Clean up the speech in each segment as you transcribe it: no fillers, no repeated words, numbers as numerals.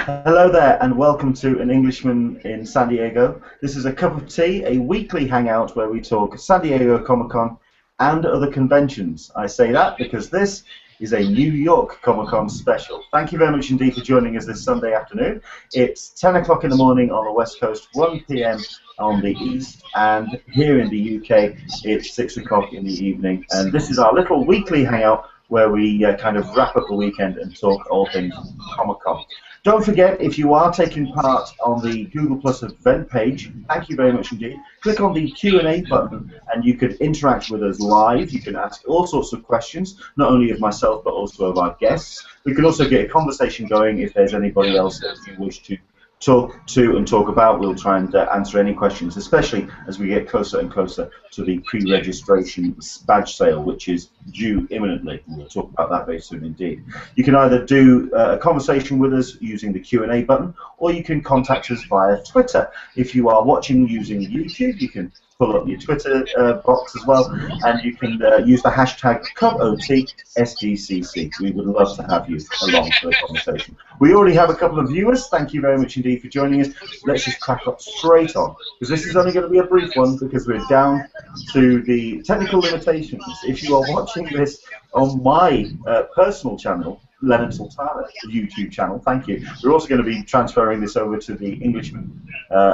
Hello there, and welcome to An Englishman in San Diego. This is a cup of tea, a weekly hangout where we talk San Diego Comic-Con and other conventions. I say that because this is a New York Comic-Con special. Thank you very much indeed for joining us this Sunday afternoon. It's 10 o'clock in the morning on the West Coast, 1 p.m. on the East, and here in the UK it's 6 o'clock in the evening. And this is our little weekly hangout where we kind of wrap up the weekend and talk all things Comic-Con. Don't forget, if you are taking part on the Google Plus event page, thank you very much indeed. Click on the Q&A button and you can interact with us live. You can ask all sorts of questions, not only of myself but also of our guests. We can also get a conversation going if there's anybody else that you wish to talk to and talk about. We'll try and answer any questions, especially as we get closer and closer to the pre-registration badge sale, which is due imminently. We'll talk about that very soon indeed. You can either do a conversation with us using the Q&A button, or you can contact us via Twitter. If you are watching using YouTube, you can pull up your Twitter box as well, and you can use the hashtag CupOTSDCC. We would love to have you along for the conversation. We already have a couple of viewers. Thank you very much indeed for joining us. Let's just crack up straight on, because this is only going to be a brief one, because we're down to the technical limitations. If you are watching this on my personal channel, Leonard Sultana YouTube channel, thank you. We're also going to be transferring this over to the Englishman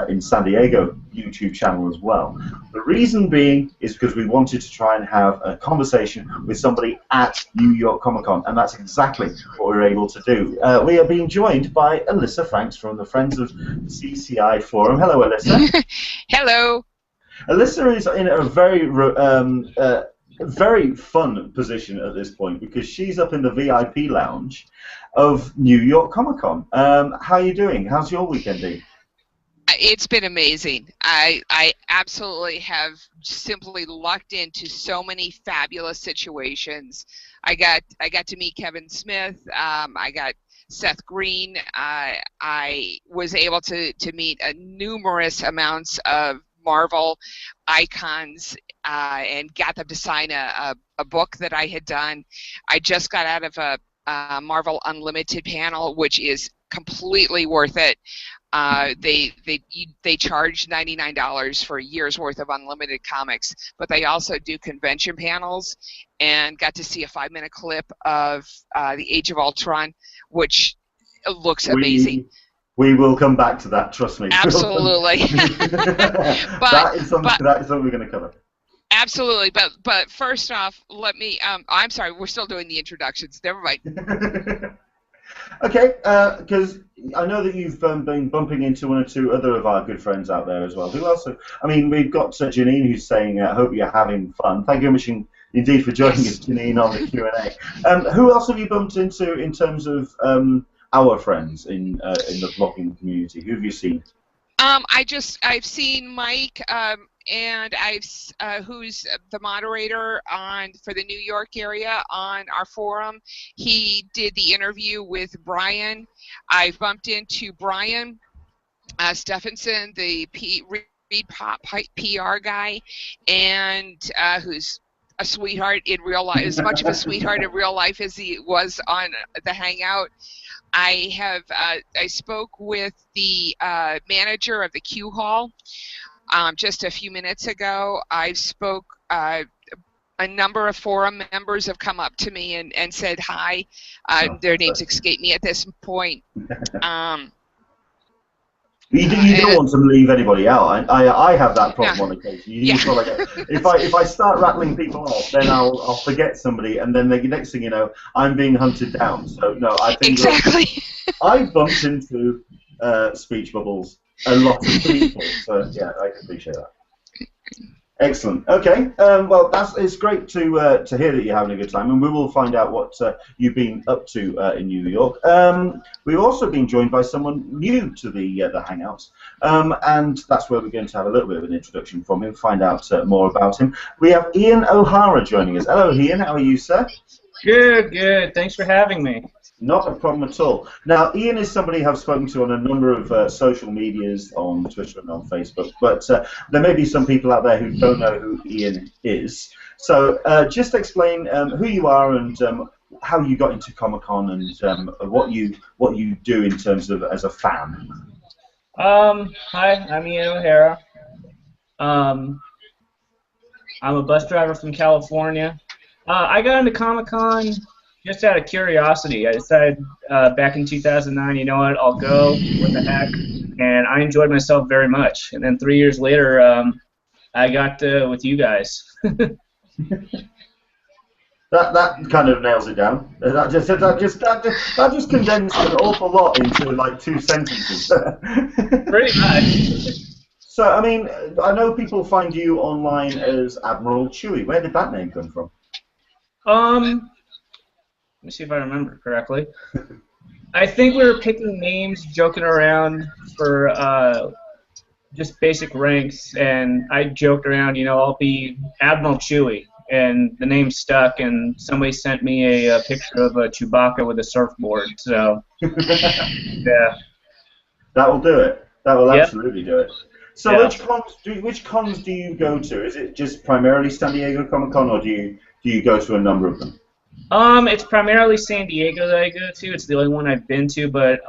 in San Diego YouTube channel as well. The reason being is because we wanted to try and have a conversation with somebody at New York Comic Con, and that's exactly what we're able to do. We are being joined by Alyssa Franks from the Friends of CCI Forum. Hello, Alyssa. Hello. Alyssa is in a very fun position at this point because she's up in the VIP lounge of New York Comic Con. How are you doing? How's your weekend been? It's been amazing. I absolutely have simply lucked into so many fabulous situations. I got to meet Kevin Smith. I got Seth Green. I was able to meet numerous amounts of Marvel icons and got them to sign a book that I had done. I just got out of a Marvel Unlimited panel, which is completely worth it. They charge $99 for a year's worth of unlimited comics, but they also do convention panels, and got to see a 5-minute clip of the Age of Ultron, which looks amazing. We will come back to that, trust me. Absolutely. that is something we're going to cover. Absolutely, but first off, let me. I'm sorry, we're still doing the introductions. Never mind. Okay, because I know that you've been bumping into one or two other of our good friends out there as well. Who else? I mean, we've got Janine who's saying, "I hope you're having fun." Thank you very much indeed for joining us, Janine, on the Q&A. Who else have you bumped into in terms of our friends in the blogging community? Who have you seen? I've seen Mike, and who's the moderator for the New York area on our forum. He did the interview with Brian. I bumped into Brian Stephenson, the Reed Pop PR guy, and who's a sweetheart in real life, as much of a sweetheart in real life as he was on the Hangout. I spoke with the manager of the Q Hall just a few minutes ago. I spoke. A number of forum members have come up to me and said hi. Their names escape me at this point. You don't want to leave anybody out. I have that problem on occasion. If I start rattling people off, then I'll forget somebody, and then the next thing you know, I'm being hunted down. So no, I think exactly. I've bumped into speech bubbles a lot of people. So yeah, I appreciate that. Excellent. Okay. Well, it's great to hear that you're having a good time, and we will find out what you've been up to in New York. We've also been joined by someone new to the Hangouts, and that's where we're going to have a little bit of an introduction from him, find out more about him. We have Ian O Hara joining us. Hello, Ian. How are you, sir? Good, good. Thanks for having me. Not a problem at all. Now, Ian is somebody I've spoken to on a number of social medias, on Twitter and on Facebook, but there may be some people out there who don't know who Ian is. So just explain who you are and how you got into Comic-Con and what you do in terms of as a fan. Hi, I'm Leonard O'Hara. I'm a bus driver from California. I got into Comic-Con just out of curiosity. I decided back in 2009, you know what, I'll go, what the heck, and I enjoyed myself very much. And then 3 years later, I got with you guys. That kind of nails it down. That just condensed an awful lot into like 2 sentences. Pretty much. So, I mean, I know people find you online as Admiral Chewie. Where did that name come from? Let me see if I remember correctly. I think we were picking names, joking around for just basic ranks, and I joked around, you know, I'll be Admiral Chewie, and the name stuck, and somebody sent me a picture of a Chewbacca with a surfboard, so, yeah. That will do it. That will Yep. absolutely do it. So Yeah. which cons do you go to? Is it just primarily San Diego Comic-Con, or do you go to a number of them? It's primarily San Diego that I go to. It's the only one I've been to, but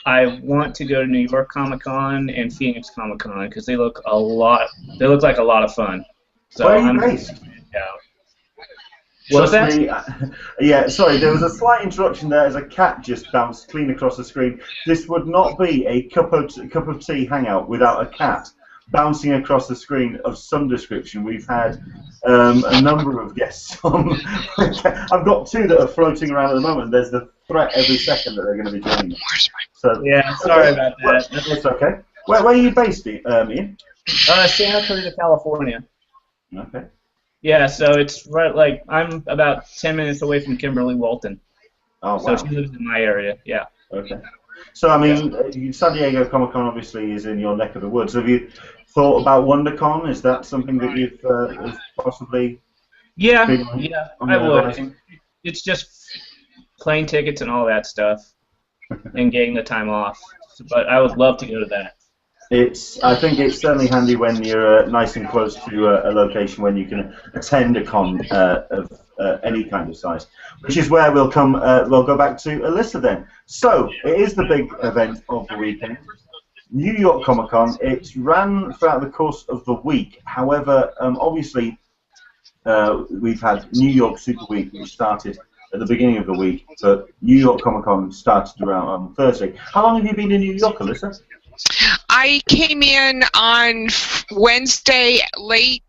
I want to go to New York Comic-Con and Phoenix Comic-Con because they look like a lot of fun. So Where are you based? What was that? Yeah, sorry, there was a slight interruption there as a cat just bounced clean across the screen. This would not be a cup of tea hangout without a cat bouncing across the screen of some description. We've had a number of guests on. I've got 2 that are floating around at the moment. There's the threat every second that they're going to be joining us. So, Yeah, sorry about that. It's okay. Where are you based, Ian? Santa Clarita, California. Okay. Yeah, so it's right, like, I'm about 10 minutes away from Kimberly Walton. Oh, wow. So she lives in my area, yeah. Okay. So, I mean, San Diego Comic-Con obviously is in your neck of the woods. Have you thought about WonderCon? Is that something that you've possibly... Yeah, on I the would. horizon? It's just plane tickets and all that stuff and getting the time off. But I would love to go to that. I think it's certainly handy when you're nice and close to a location when you can attend a con of any kind of size, which is where we'll go back to Alyssa then. So it is the big event of the weekend, New York Comic Con. It ran throughout the course of the week. However, obviously we've had New York Super Week, which started at the beginning of the week, but New York Comic Con started around on Thursday. How long have you been in New York, Alyssa? I came in on Wednesday late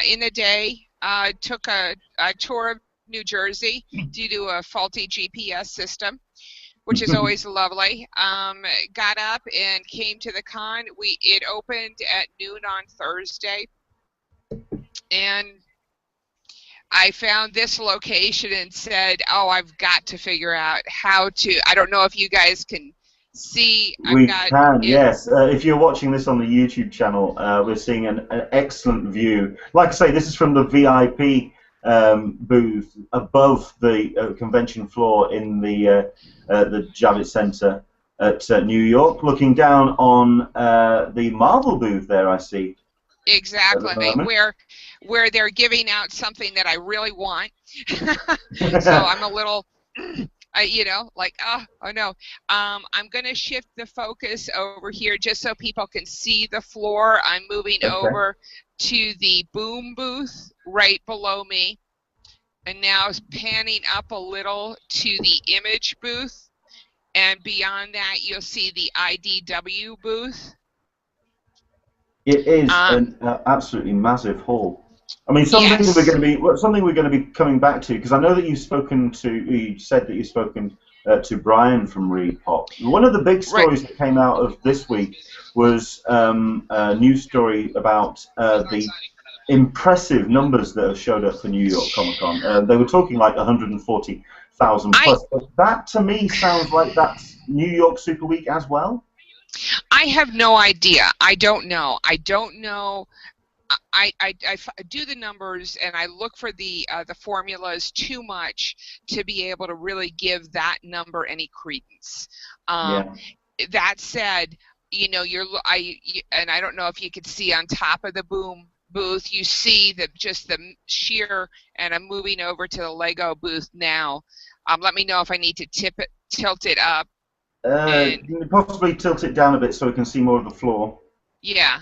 in the day, took a tour of New Jersey due to a faulty GPS system, which is always lovely. Got up and came to the con. It opened at noon on Thursday, and I found this location and said, oh, I've got to figure out how to, I don't know if you guys can see. We can, yes. If you're watching this on the YouTube channel, we're seeing an excellent view. Like I say, this is from the VIP booth above the convention floor in the Javits Center at New York, looking down on the Marvel booth there, I see. Exactly, where they're giving out something that I really want. So I'm a little... you know, like, oh no. I'm going to shift the focus over here just so people can see the floor. I'm moving over to the boom booth right below me. And now panning up a little to the image booth. And beyond that, you'll see the IDW booth. It is an absolutely massive hall. I mean, something we're going to be coming back to, because I know that you said that you've spoken to Brian from Repop. One of the big stories that came out of this week was a news story about the impressive numbers that have showed up for New York Comic Con. They were talking like 140,000 plus. But that to me sounds like that's New York Super Week as well. I have no idea. I don't know. I do the numbers and I look for the formulas too much to be able to really give that number any credence. That said, you know, and I don't know if you could see on top of the boom booth, you see just the sheer, and I'm moving over to the Lego booth now. Let me know if I need to tilt it up. Possibly tilt it down a bit so we can see more of the floor. Yeah.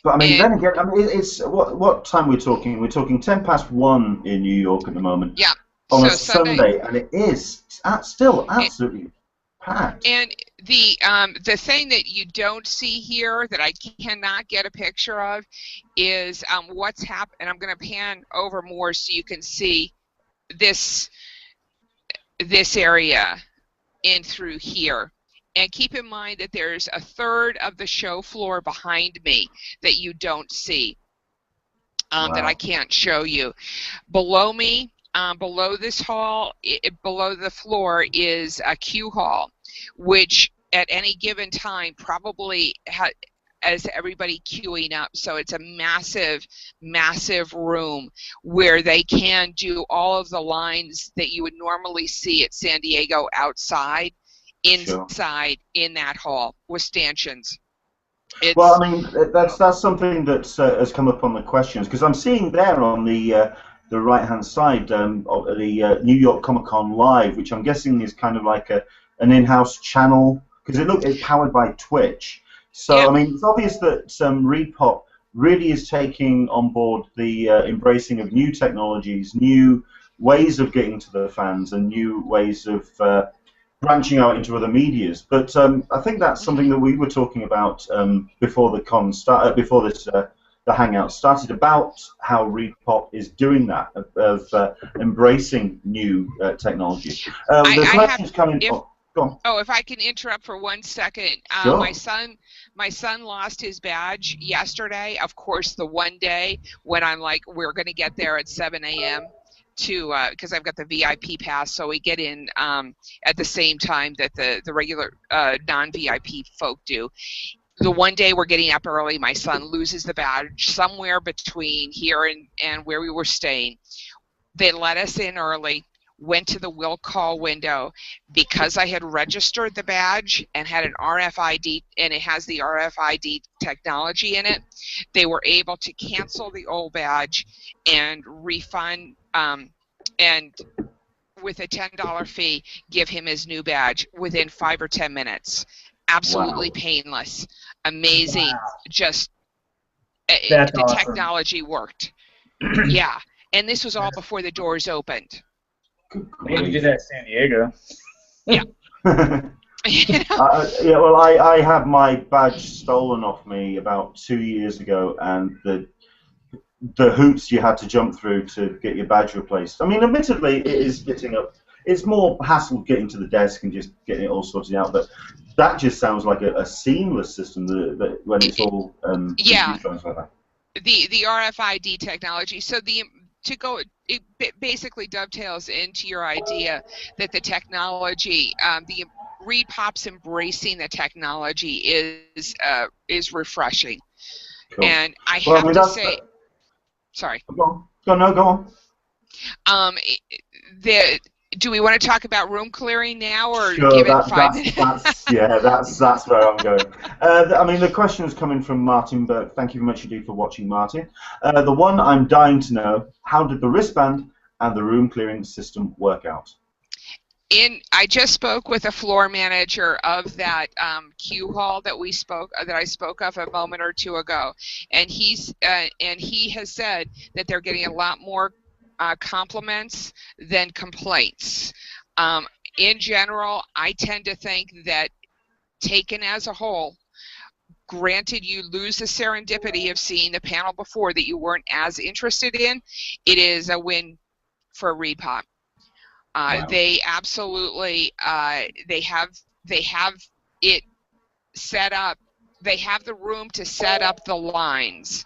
But I mean, then again, I mean, it's what time we're talking? We're talking 1:10 in New York at the moment. Yeah. On a Sunday, and it is still absolutely packed. And the thing that you don't see here that I cannot get a picture of is what's happened. And I'm going to pan over more so you can see this area in through here. And keep in mind that there's a third of the show floor behind me that you don't see, that I can't show you. Below me, below this hall, below the floor is a queue hall, which at any given time probably has everybody queuing up. So it's a massive, massive room where they can do all of the lines that you would normally see at San Diego outside, inside in that hall with stanchions. Well, I mean, that's something that has come up on the questions, because I'm seeing there on the right-hand side of the New York Comic-Con Live, which I'm guessing is kind of like an in-house channel, because it's powered by Twitch. So, yeah. I mean, it's obvious that Repop really is taking on board the embracing of new technologies, new ways of getting to the fans, and new ways of branching out into other medias. But I think that's something that we were talking about before the con start, before this the Hangout started, about how Repop is doing that, of embracing new technology. The questions coming. Go on. Oh, if I can interrupt for 1 second. Sure. My son lost his badge yesterday. Of course, the one day when I'm like, we're going to get there at 7 a.m. because I've got the VIP pass, so we get in at the same time that the regular non-VIP folk do. The one day we're getting up early, my son loses the badge somewhere between here and where we were staying. They let us in early, went to the will call window. Because I had registered the badge and had an RFID, and it has the RFID technology in it, they were able to cancel the old badge and refund, and with a $10 fee, give him his new badge within 5 or 10 minutes. Absolutely painless. Amazing. Wow. Just That's the awesome. technology worked. Yeah. And this was all before the doors opened. We had to do that in San Diego. Yeah. Yeah, well, I had my badge stolen off me about 2 years ago, and the hoops you had to jump through to get your badge replaced. I mean, admittedly, it is getting up. It's more hassle getting to the desk and just getting it all sorted out, but that just sounds like a seamless system that when it's all yeah. like that. The RFID technology. So it basically dovetails into your idea that the technology, the Repop's embracing the technology is refreshing. Cool. And I have to say, sorry. Go on. Do we want to talk about room clearing now, or sure, give it 5 minutes? that's where I'm going. I mean, the question is coming from Martin Burke. Thank you very much indeed for watching, Martin. The one I'm dying to know: how did the wristband and the room clearing system work out? I just spoke with a floor manager of that queue hall that I spoke of a moment or two ago, and he has said that they're getting a lot more compliments than complaints. In general, I tend to think that, taken as a whole, granted you lose the serendipity of seeing the panel before that you weren't as interested in, it is a win for Repop. Wow. They absolutely they have it set up. They have the room to set up the lines.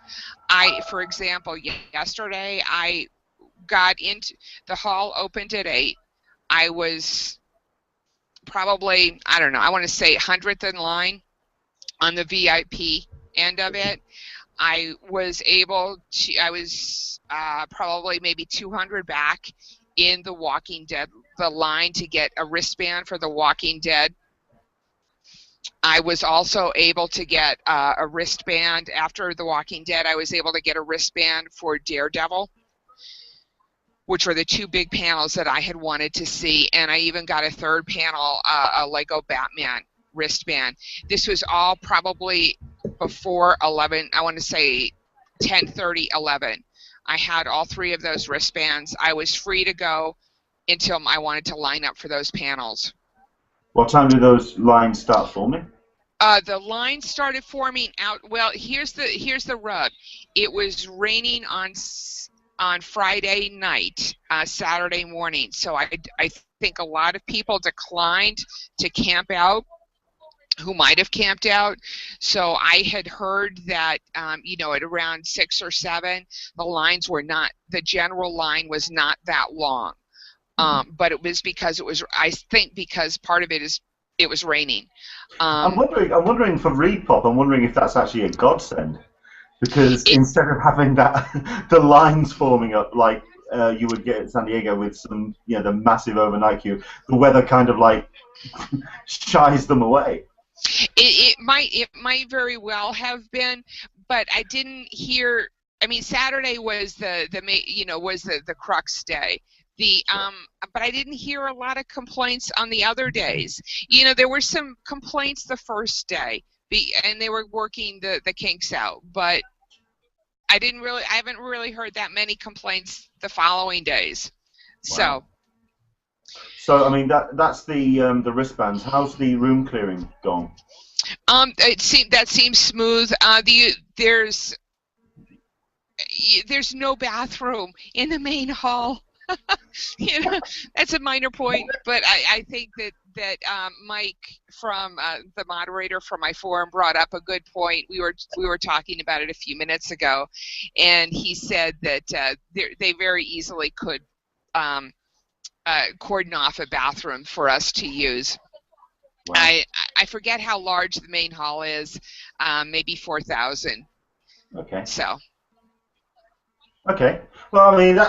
For example, yesterday I got into the hall, opened at 8. I was probably, I don't know, I want to say 100th in line on the VIP end of it. I was probably maybe 200 back in the Walking Dead, the line to get a wristband for the Walking Dead I was also able to get a wristband. After The Walking Dead, I was able to get a wristband for Daredevil, which were the two big panels that I had wanted to see. And I even got a third panel, a Lego Batman wristband. This was all probably before 11, I want to say 10:30, 11. I had all three of those wristbands. I was free to go until I wanted to line up for those panels. What time did those lines start forming? The line started forming out. Well, here's the rub. It was raining on Friday night, Saturday morning. So I think a lot of people declined to camp out who might have camped out. So I had heard that, you know, at around 6 or 7, the general line was not that long. But it was because I think because part of it is it was raining. I'm wondering for Repop, I'm wondering if that's actually a godsend. Because instead of having the lines forming up like you would get at San Diego with some, you know, the massive overnight queue, the weather kind of like shies them away. It might very well have been, but I didn't hear. I mean, Saturday was the crux day. But I didn't hear a lot of complaints on the other days. You know, there were some complaints the first day, and they were working the kinks out. But I haven't really heard that many complaints the following days. Wow. So I mean that's the wristbands. How's the room clearing gone? That seems smooth. There's no bathroom in the main hall. You know, that's a minor point, but I think that Mike from the moderator from my forum brought up a good point. We were talking about it a few minutes ago, and he said that they very easily could cordon off a bathroom for us to use. Wow. I forget how large the main hall is, maybe 4,000. Okay. So. Okay. Well, I mean,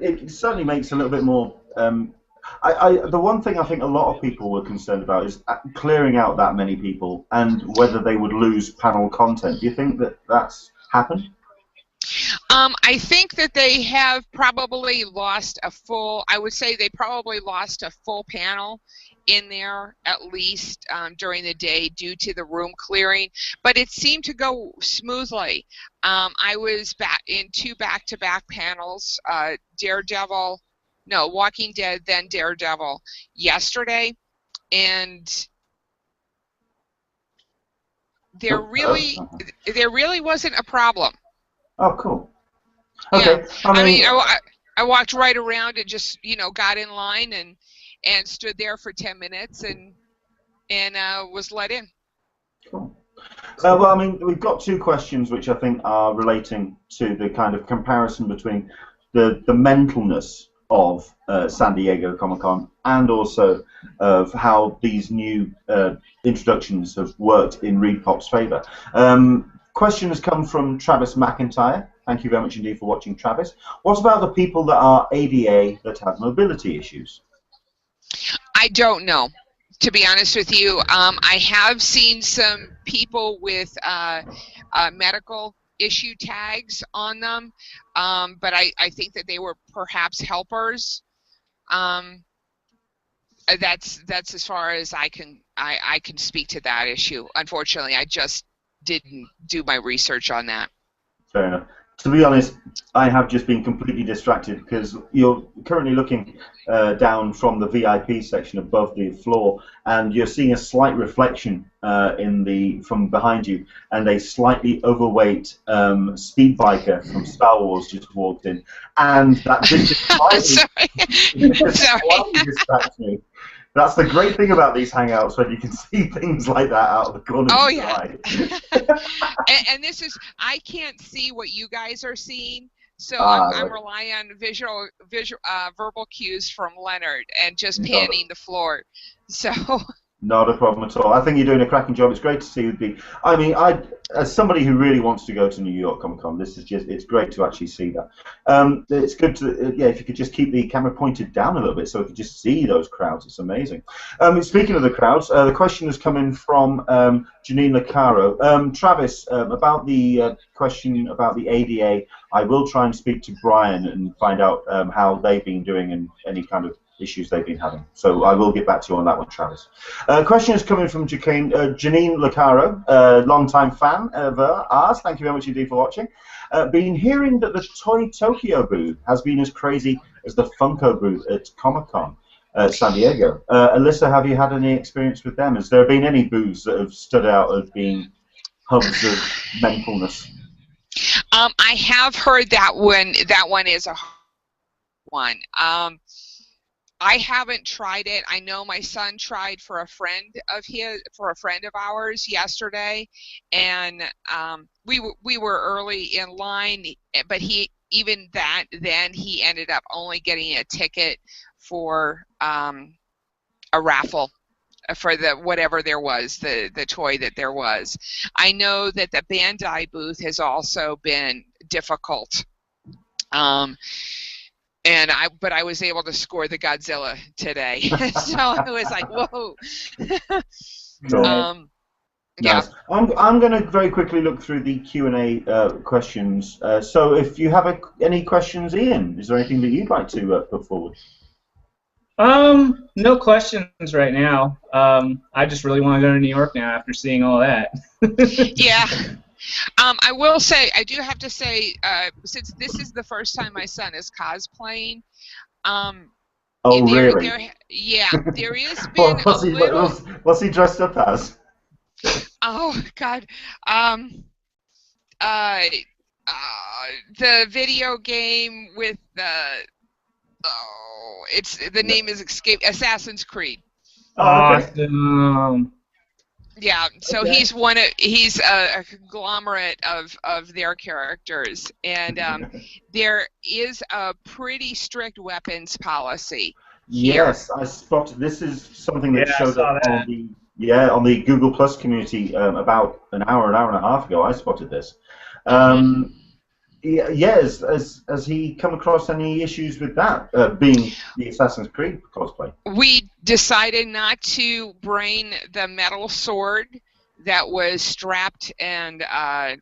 it certainly makes a little bit more. The one thing I think a lot of people were concerned about is clearing out that many people and whether they would lose panel content. Do you think that that's happened? I think that they have probably lost I would say they probably lost a full panel in there at least during the day due to the room clearing, but it seemed to go smoothly. I was in 2 back-to-back panels, Walking Dead, then Daredevil yesterday, and there really wasn't a problem. Oh, cool. Okay. Yeah. I walked right around and just, you know, got in line and stood there for 10 minutes and was let in. Cool. Well, I mean, we've got 2 questions which I think are relating to the kind of comparison between the mentalness of San Diego Comic-Con and also of how these new introductions have worked in Repop's favor. Question has come from Travis McIntyre. Thank you very much indeed for watching, Travis. What about the people that are ADA that have mobility issues? I don't know, to be honest with you. I have seen some people with medical issue tags on them, but I think that they were perhaps helpers. That's as far as I can speak to that issue. Unfortunately, I just didn't do my research on that. Fair enough. To be honest, I have just been completely distracted because you're currently looking down from the VIP section above the floor, and you're seeing a slight reflection from behind you, and a slightly overweight speed biker from Star Wars just walked in, and that did slightly distract me. That's the great thing about these hangouts, when you can see things like that out of the corner of your eye. and this is, I can't see what you guys are seeing, so I'm relying on verbal cues from Leonard and just panning the floor. So. Not a problem at all. I think you're doing a cracking job. It's great to see you. I mean, as somebody who really wants to go to New York Comic Con, it's great to actually see that. It's good to, yeah, if you could just keep the camera pointed down a little bit so we could just see those crowds. It's amazing. Speaking of the crowds, the question is coming from Janine Lecaro. Travis, about the question about the ADA, I will try and speak to Brian and find out how they've been doing and any kind of issues they've been having. So I will get back to you on that one, Travis. Question is coming from Janine Lecaro, long-time fan of ours. Thank you very much indeed for watching. Been hearing that the Toy Tokyo booth has been as crazy as the Funko booth at Comic-Con San Diego. Alyssa, have you had any experience with them? Has there been any booths that have stood out as being hubs of mentalness? I have heard that one. That one is a one. I haven't tried it. I know my son tried for a friend of ours yesterday, and we were early in line, but he ended up only getting a ticket for a raffle for whatever there was, the toy that there was. I know that the Bandai booth has also been difficult. But I was able to score the Godzilla today, so I was like, whoa. Nice. Yeah. I'm going to very quickly look through the Q&A questions. So if you have any questions, Ian, is there anything that you'd like to put forward? No questions right now. I just really want to go to New York now after seeing all that. Yeah. I will say, I do have to say, since this is the first time my son is cosplaying, really? Yeah, there has been what's he dressed up as? Oh God, the video game with the name is Assassin's Creed. Oh, okay. Awesome. Yeah, so okay. he's a conglomerate of their characters, and there is a pretty strict weapons policy here. Yes, I spotted. This is something that showed up on the Google Plus community about an hour and a half ago. I spotted this. Yes, has he come across any issues with that, being the Assassin's Creed cosplay? We decided not to bring the metal sword that was strapped and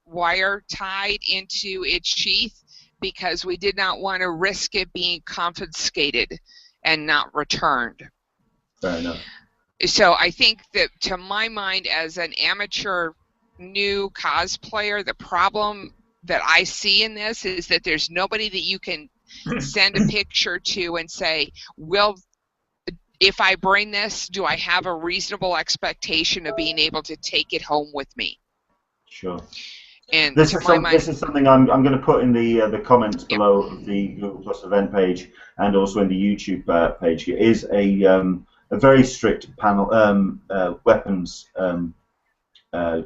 wire tied into its sheath because we did not want to risk it being confiscated and not returned. Fair enough. So I think that, to my mind, as an amateur new cosplayer, the problem that I see in this is that there's nobody that you can send a picture to and say, well, if I bring this, do I have a reasonable expectation of being able to take it home with me? Sure. And this is something I'm going to put in the comments below of the Google Plus event page and also in the YouTube page. It is a very strict panel weapons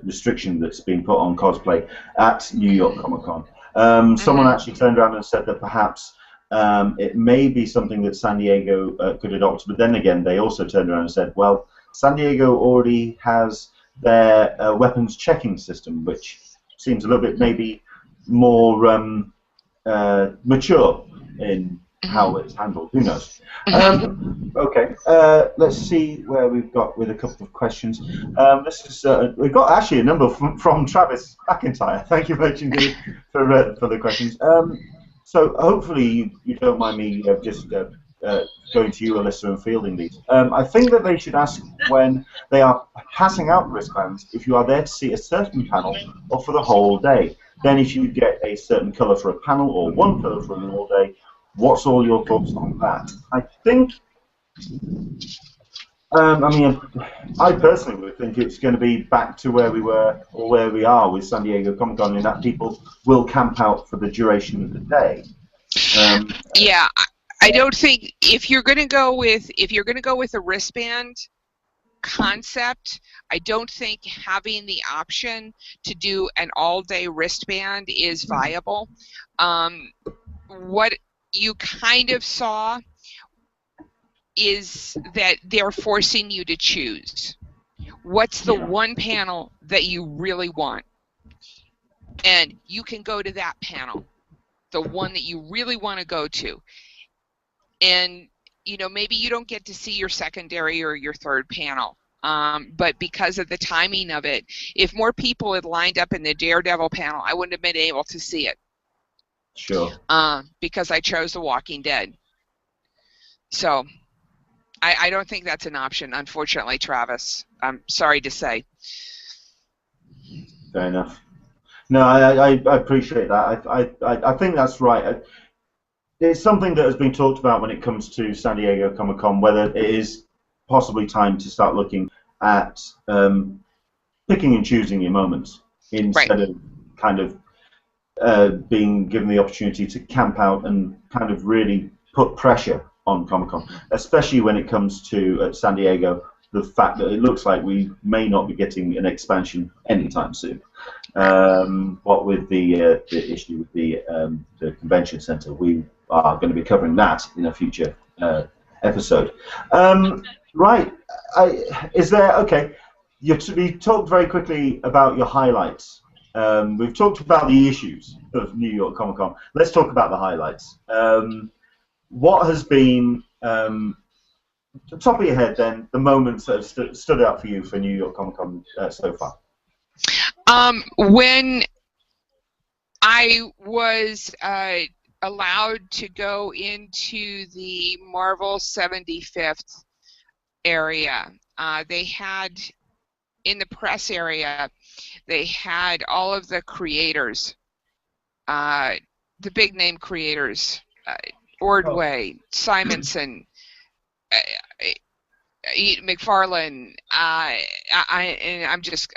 restriction that's been put on cosplay at New York Comic Con. Someone actually turned around and said that perhaps it may be something that San Diego could adopt, but then again they also turned around and said, well, San Diego already has their weapons checking system, which seems a little bit maybe more mature in how it's handled. Who knows? Okay, let's see where we've got with a couple of questions. We've got actually a number from Travis McIntyre. Thank you very much indeed for the questions. So hopefully you don't mind me just going to you, Alyssa, and fielding these. I think that they should ask when they are passing out wristbands if you are there to see a certain panel or for the whole day. Then if you get a certain colour for a panel or one colour for an all day, what's all your thoughts on that? I think, I personally would think it's going to be back to where we were or where we are with San Diego Comic Con, in that people will camp out for the duration of the day. Yeah, I don't think if you're going to go with a wristband concept, I don't think having the option to do an all-day wristband is viable. What you kind of saw is that they're forcing you to choose. What's the one panel that you really want? And you can go to that panel, the one that you really want to go to. And, you know, maybe you don't get to see your secondary or your third panel. But because of the timing of it, if more people had lined up in the Daredevil panel, I wouldn't have been able to see it. Sure. Because I chose The Walking Dead. So I don't think that's an option, unfortunately, Travis. I'm sorry to say. Fair enough. No, I appreciate that. I think that's right. It's something that has been talked about when it comes to San Diego Comic-Con, whether it is possibly time to start looking at picking and choosing your moments instead of kind of being given the opportunity to camp out and kind of really put pressure on Comic-Con, especially when it comes to San Diego, the fact that it looks like we may not be getting an expansion anytime soon. What with the issue with the convention center, we are going to be covering that in a future episode. Right, is there, okay, you talked very quickly about your highlights. We've talked about the issues of New York Comic Con. Let's talk about the highlights. What has been, top of your head then, the moments that have stood out for you for New York Comic Con so far? When I was allowed to go into the Marvel 75th area, they had, in the press area, they had all of the creators, the big name creators, Ordway, Simonson, McFarlane, and I'm just...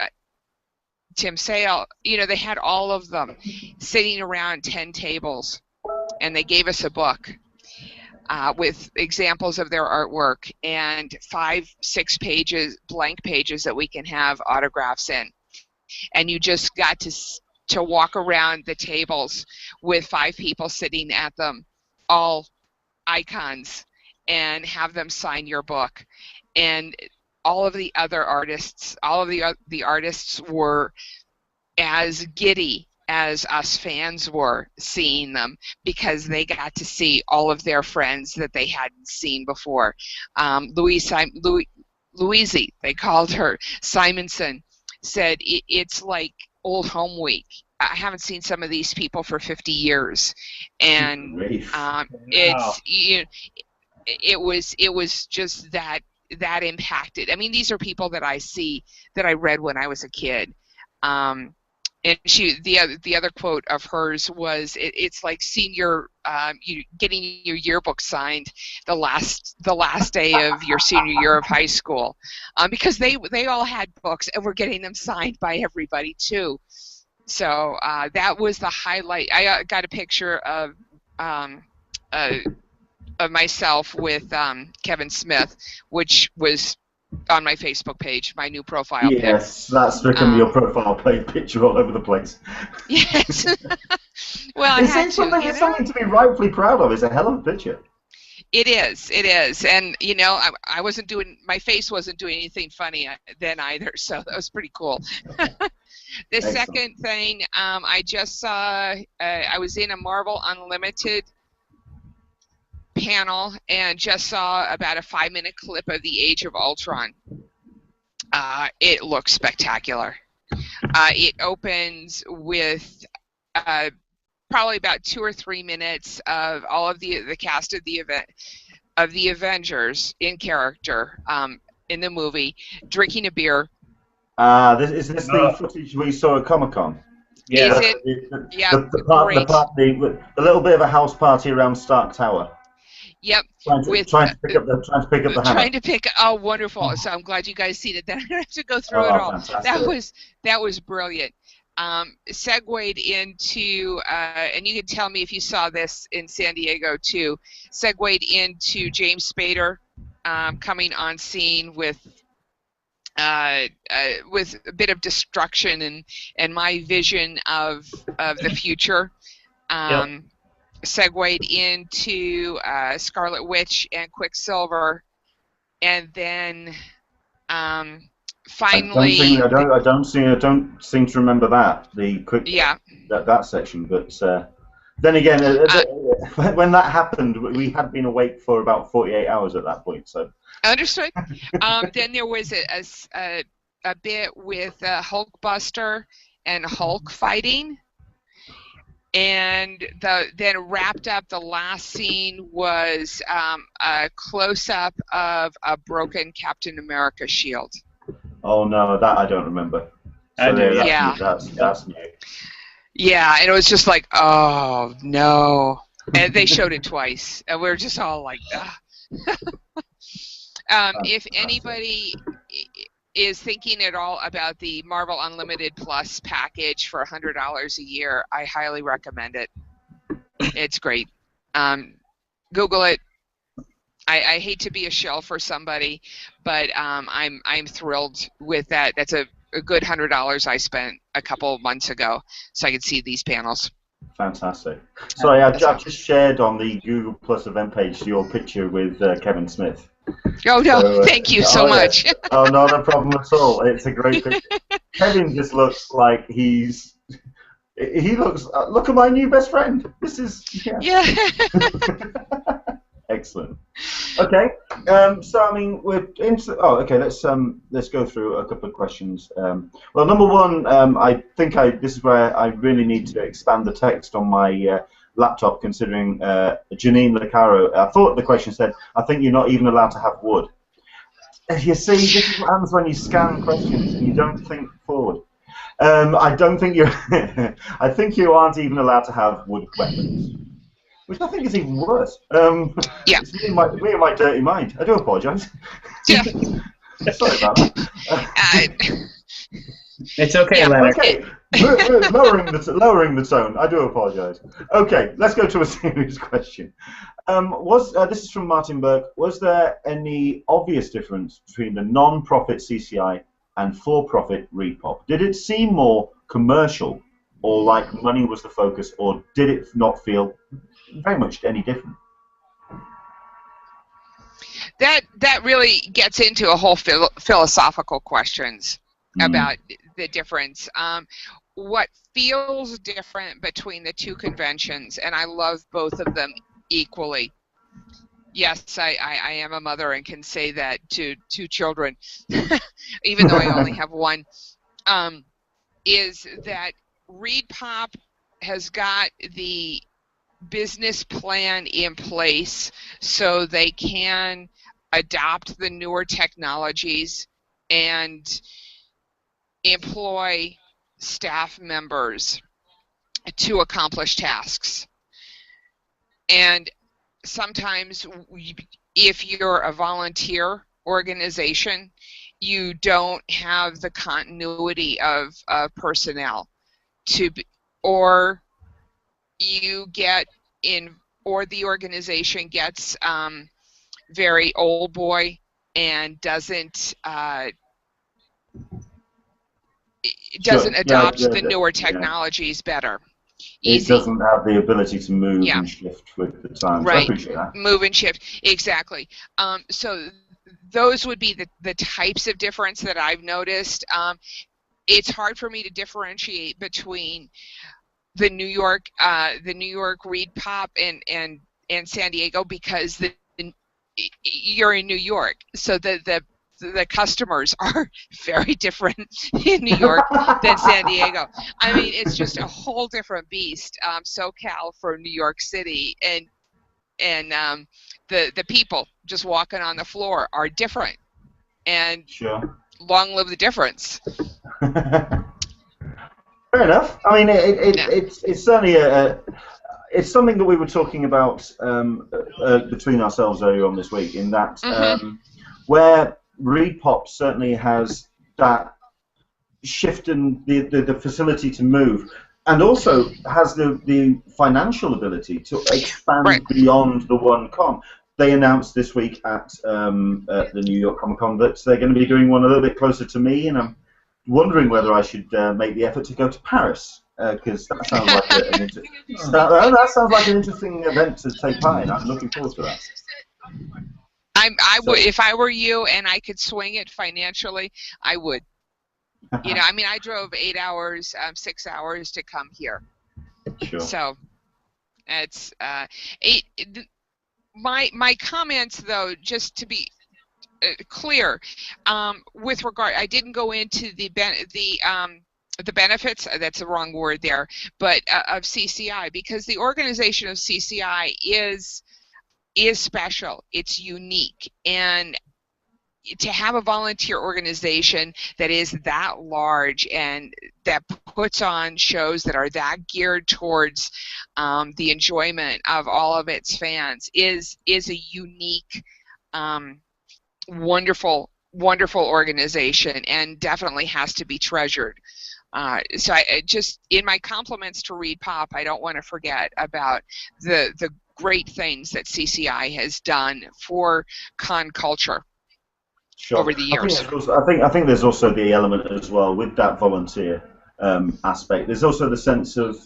Tim Sale, you know, they had all of them sitting around 10 tables, and they gave us a book with examples of their artwork and 5-6 pages, blank pages that we can have autographs in. And you just got to walk around the tables with 5 people sitting at them, all icons, and have them sign your book. And all of the other artists, all of the artists were as giddy as us fans were seeing them, because they got to see all of their friends that they hadn't seen before. Louise, they called her, Simonson, said it's like old home week. I haven't seen some of these people for 50 years, and it's, you know, it was just that impacted. I mean, these are people that I see, that I read when I was a kid. And the other quote of hers was, it's like senior, you getting your yearbook signed the last day of your senior year of high school, because they all had books and were getting them signed by everybody too. So that was the highlight. I got a picture of myself with Kevin Smith, which was on my Facebook page, my new profile pic. Yes, that's become your profile page picture all over the place. Yes. Well, it's something to be rightfully proud of. It's a hell of a picture. It is, and you know, I wasn't doing, my face wasn't doing anything funny then either, so that was pretty cool. The second thing, I just saw, I was in a Marvel Unlimited panel and just saw about a 5-minute clip of the Age of Ultron. It looks spectacular. It opens with probably about 2 or 3 minutes of all of the cast of the Avengers in character in the movie, drinking a beer. Is this the footage we saw at Comic-Con? Yeah. Is it? The little bit of a house party around Stark Tower. Yep. Trying to pick up the hammer. Oh, wonderful. So I'm glad you guys seen it. Then I'm going to have to go through it all. Fantastic. That was brilliant. Segued into, and you can tell me if you saw this in San Diego too, segued into James Spader coming on scene with a bit of destruction and my vision of the future. Yep. Segued into Scarlet Witch and Quicksilver, and then finally. I don't seem to remember that Yeah. that section. But then again, when that happened, we had been awake for about 48 hours at that point. So understood. Then there was a bit with Hulkbuster and Hulk fighting. And then wrapped up, the last scene was a close-up of a broken Captain America shield. Oh no, that I don't remember. So I do. Yeah. That's new. Yeah, and it was just like, oh no. And they showed it twice, and we were just all like, if anybody is thinking at all about the Marvel Unlimited Plus package for $100 a year, I highly recommend it. It's great. Google it. I hate to be a shill for somebody, but I'm thrilled with that. That's a good $100 I spent a couple months ago, so I could see these panels. Fantastic. Sorry, I've just shared on the Google Plus event page your picture with Kevin Smith. Oh no, so, thank you so much. Yeah. Oh, not a problem at all. It's a great picture. Kevin just looks like he looks. Look at my new best friend. This is yeah. Excellent. Okay. So I mean, we're into. Oh, okay. Let's go through a couple of questions. Well, number one, I think this is where I really need to expand the text on my laptop, considering Janine Lecaro. I thought the question said, "I think you're not even allowed to have wood." You see, this is what happens when you scan questions and you don't think forward. I don't think you're. I think you aren't even allowed to have wood weapons. Which I think is even worse. Yeah. It's me and my dirty mind. I do apologise. Yeah. Sorry about that. It's okay, Leonard. Okay. Lowering the tone. I do apologise. Okay, let's go to a serious question. This is from Martin Burke. Was there any obvious difference between the non-profit CCI and for-profit ReadPop? Did it seem more commercial, or like money was the focus, or did it not feel very much any different? That really gets into a whole philosophical questions about the difference. What feels different between the two conventions, and I love both of them equally. Yes, I am a mother and can say that to two children, even though I only have one, is that ReadPop has got the business plan in place so they can adopt the newer technologies and employ staff members to accomplish tasks. And sometimes if you're a volunteer organization, you don't have the continuity of personnel or you get in, or the organization gets very old boy and doesn't adopt the newer technologies better. Easy. It doesn't have the ability to move and shift with the times. Right. I appreciate that. Move and shift, exactly. So those would be the types of difference that I've noticed. It's hard for me to differentiate between the New York ReadPop and San Diego because you're in New York, so the customers are very different in New York than San Diego. I mean, it's just a whole different beast. SoCal for New York City, and the people just walking on the floor are different. And sure. Long live the difference. Fair enough. I mean, it's certainly it's something that we were talking about between ourselves earlier on this week. In that, where ReadPop certainly has that shift in the facility to move, and also has the financial ability to expand beyond the one con. They announced this week at the New York Comic Con that they're going to be doing one a little bit closer to me, and I'm wondering whether I should make the effort to go to Paris, because that sounds like that sounds like an interesting event to take part in. I'm looking forward to that. I would, if I were you and I could swing it financially, I would. You know, I mean, I drove 8 hours, 6 hours to come here. Sure. So it's my comments though, just to be clear, with regard, I didn't go into the benefits. That's the wrong word there, but of CCI, because the organization of CCI is special. It's unique, and to have a volunteer organization that is that large and that puts on shows that are that geared towards the enjoyment of all of its fans is a unique, wonderful organization, and definitely has to be treasured. So I just, in my compliments to Reed Pop, I don't want to forget about the great things that CCI has done for con culture. Sure. Over the years. I think there's also the element as well with that volunteer aspect. There's also the sense of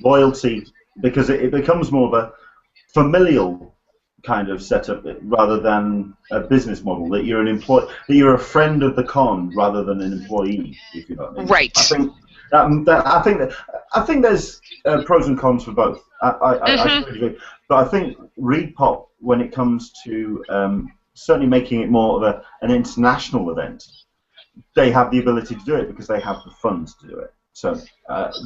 loyalty, because it becomes more of a familial kind of setup rather than a business model. That you're an employee, that you're a friend of the con rather than an employee. If you know what I mean. Right. I think there's pros and cons for both. I really do. But I think Reed Pop, when it comes to certainly making it more of an international event, they have the ability to do it because they have the funds to do it. So,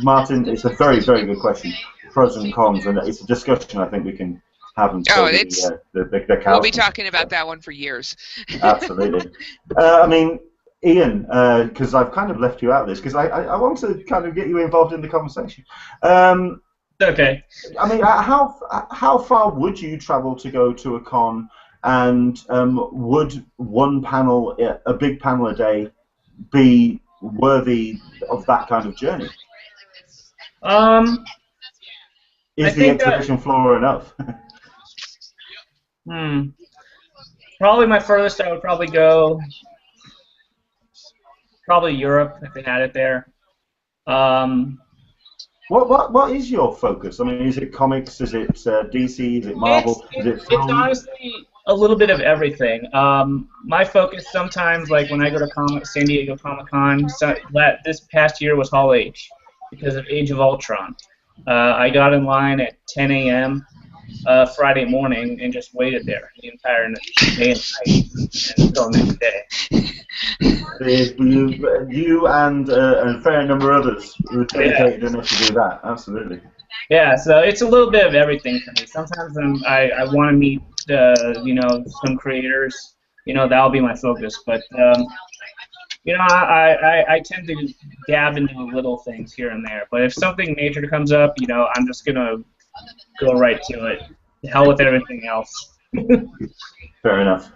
Martin, it's a very, very good question. Pros and cons, and it's a discussion I think we can have until the we'll be talking about that one for years. Absolutely. I mean, Ian, because I've kind of left you out of this, because I want to kind of get you involved in the conversation. Okay. I mean, how far would you travel to go to a con? And would one panel, a big panel a day, be worthy of that kind of journey? Is the exhibition floor enough? Probably my furthest I would probably go, probably Europe if they had it there. What is your focus? I mean, is it comics? Is it DC? Is it Marvel? Is it film? It's honestly a little bit of everything. My focus sometimes, like when I go to San Diego Comic-Con, this past year was Hall H because of Age of Ultron. I got in line at 10 a.m. Friday morning and just waited there the entire day and night until next day. You and a fair number of others who are dedicated enough to do that. Absolutely. Yeah, so it's a little bit of everything for me. Sometimes I want to meet, some creators. That'll be my focus. But I tend to dab into little things here and there. But if something major comes up, I'm just gonna go right to it. To hell with everything else. Fair enough.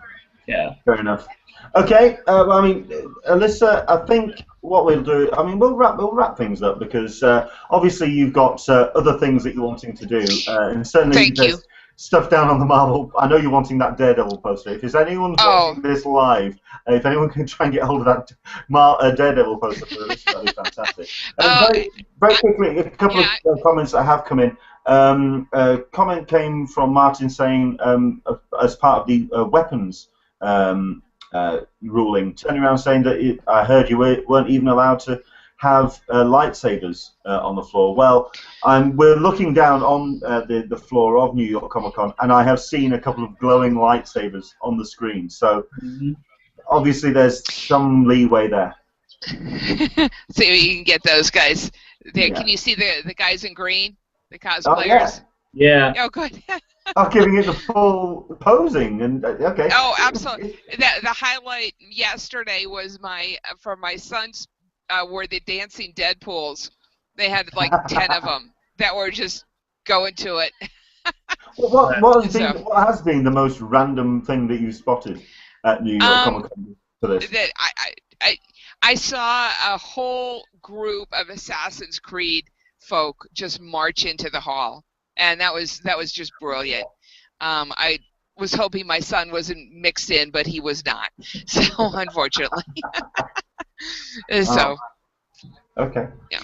Yeah. Fair enough. Okay. I mean, Alyssa, I think what we'll do, I mean, we'll wrap things up because obviously you've got other things that you're wanting to do, and certainly there's stuff down on the Marvel. I know you're wanting that Daredevil poster. If there's anyone watching this live, if anyone can try and get hold of that Daredevil poster for Alyssa, that'd be fantastic. Very quickly, a couple of comments that have come in. A comment came from Martin saying, as part of the weapons ruling, turning around saying that I heard you weren't even allowed to have lightsabers on the floor. Well, we're looking down on the floor of New York Comic Con, and I have seen a couple of glowing lightsabers on the screen. So obviously there's some leeway there. So you can get those guys. Can you see the guys in green? The cosplayers. Oh, yeah. Yeah. Oh, good. Giving it the full posing and okay. Oh, absolutely. The highlight yesterday was from my son's were the dancing Deadpools. They had like 10 of them that were just going to it. What has been the most random thing that you spotted at New York Comic Con for this? That I saw a whole group of Assassin's Creed folk just march into the hall, and that was just brilliant. I was hoping my son wasn't mixed in, but he was not. So unfortunately, so Okay. Yeah.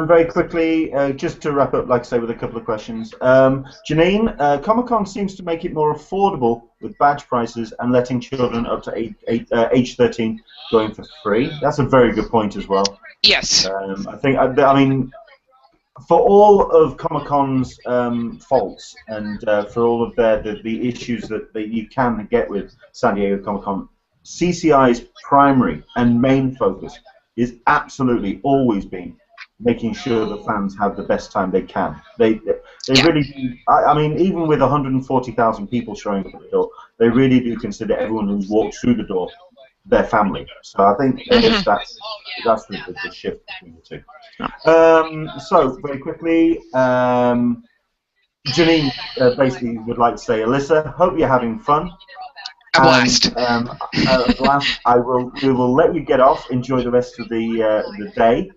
Very quickly, just to wrap up, like I say, with a couple of questions. Janine, Comic-Con seems to make it more affordable with badge prices and letting children up to age 13 going for free. That's a very good point as well. Yes. I mean, for all of Comic-Con's faults and for all of the issues that you can get with San Diego Comic-Con, CCI's primary and main focus is absolutely always been making sure the fans have the best time they can. They really do. I mean, even with 140,000 people showing up at the door, they really do consider everyone who walks through the door their family. So I think that's the shift between the two. So very quickly, Janine basically would like to say, Alyssa, hope you're having fun. A blast. Last, we will let you get off. Enjoy the rest of the day.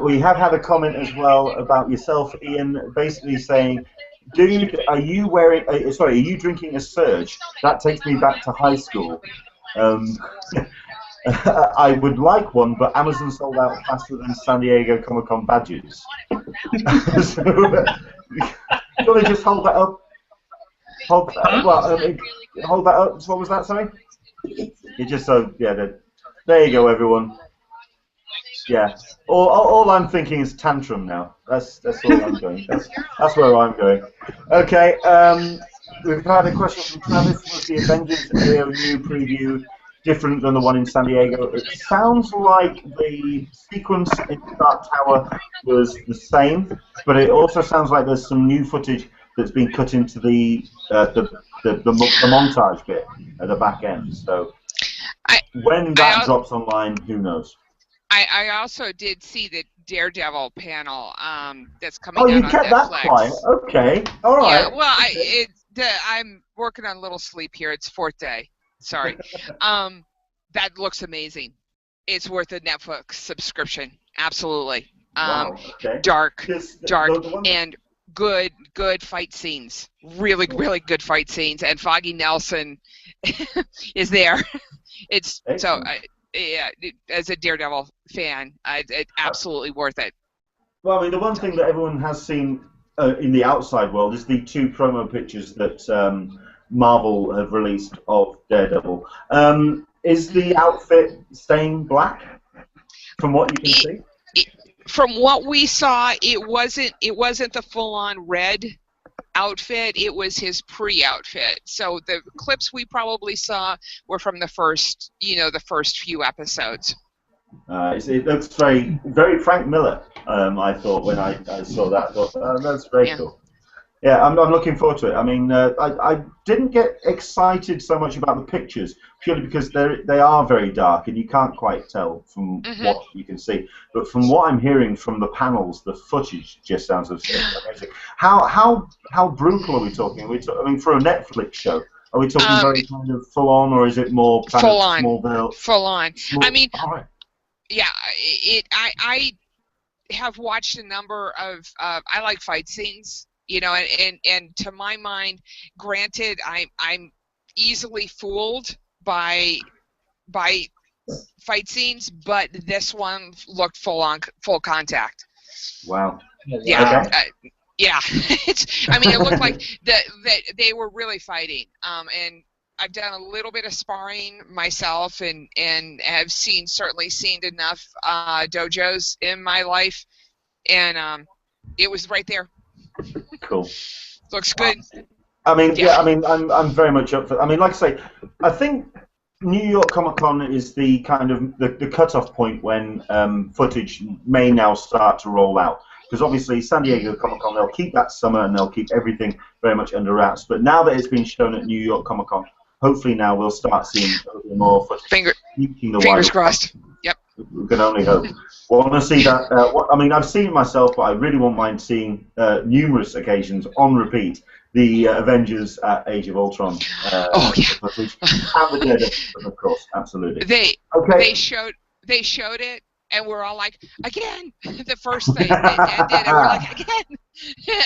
We have had a comment as well about yourself, Ian, basically saying, "Dude, are you wearing? Are you drinking a Surge? That takes me back to high school. I would like one, but Amazon sold out faster than San Diego Comic-Con badges." So, you want to just hold that up? Hold that up. What was that, sorry? It just there you go, everyone. Yeah. All I'm thinking is tantrum now. That's all I'm going. That's where I'm going. Okay. We've had a question from Travis. Was the Avengers AOU preview different than the one in San Diego? It sounds like the sequence in Dark Tower was the same, but it also sounds like there's some new footage that's been cut into the montage bit at the back end. So when that drops online, who knows? I also did see the Daredevil panel that's coming out on Netflix. Oh, you kept that quiet. Okay, all right. Yeah, well, I'm working on a little sleep here. It's 4th day. Sorry. That looks amazing. It's worth a Netflix subscription. Absolutely. Wow, okay. Dark, and good fight scenes. Really good fight scenes. And Foggy Nelson is there. It's excellent. As a Daredevil fan, it's absolutely worth it. Well, I mean, the one thing that everyone has seen in the outside world is the 2 promo pictures that Marvel have released of Daredevil. Is the outfit staying black, from what you can see? From what we saw, it wasn't the full-on red outfit. It was his pre-outfit. So the clips we probably saw were from the first few episodes. It looks very, very Frank Miller. I thought when I saw that, I thought that's very cool. Yeah, I'm looking forward to it. I mean, I didn't get excited so much about the pictures purely because they are very dark and you can't quite tell from what you can see. But from what I'm hearing from the panels, the footage just sounds amazing. How brutal are we talking? I mean, for a Netflix show, are we talking very kind of full on, or is it more kind full of on? Smallville? Full on. I mean, right. Yeah, I have watched a number of. I like fight scenes. And to my mind, granted, I'm easily fooled by fight scenes, but this one looked full contact. Wow. Yeah. Okay. Yeah. It looked like that they were really fighting. And I've done a little bit of sparring myself, and have certainly seen enough dojos in my life, and it was right there. Cool. Looks good. I mean, yeah. I mean, I'm very much up for. I mean, like I say, I think New York Comic Con is the kind of the cutoff point when footage may now start to roll out. Because obviously, San Diego Comic Con, they'll keep that summer and they'll keep everything very much under wraps. But now that it's been shown at New York Comic Con, hopefully now we'll start seeing a little more footage. Fingers crossed. Yep. We can only hope. Well, I want to see that. I mean, I've seen it myself, but I really won't mind seeing numerous occasions on repeat the Avengers at Age of Ultron footage, and the Daredevil, of course, absolutely. They showed it, and we're all like, again. The first thing it ended, and we're like, again.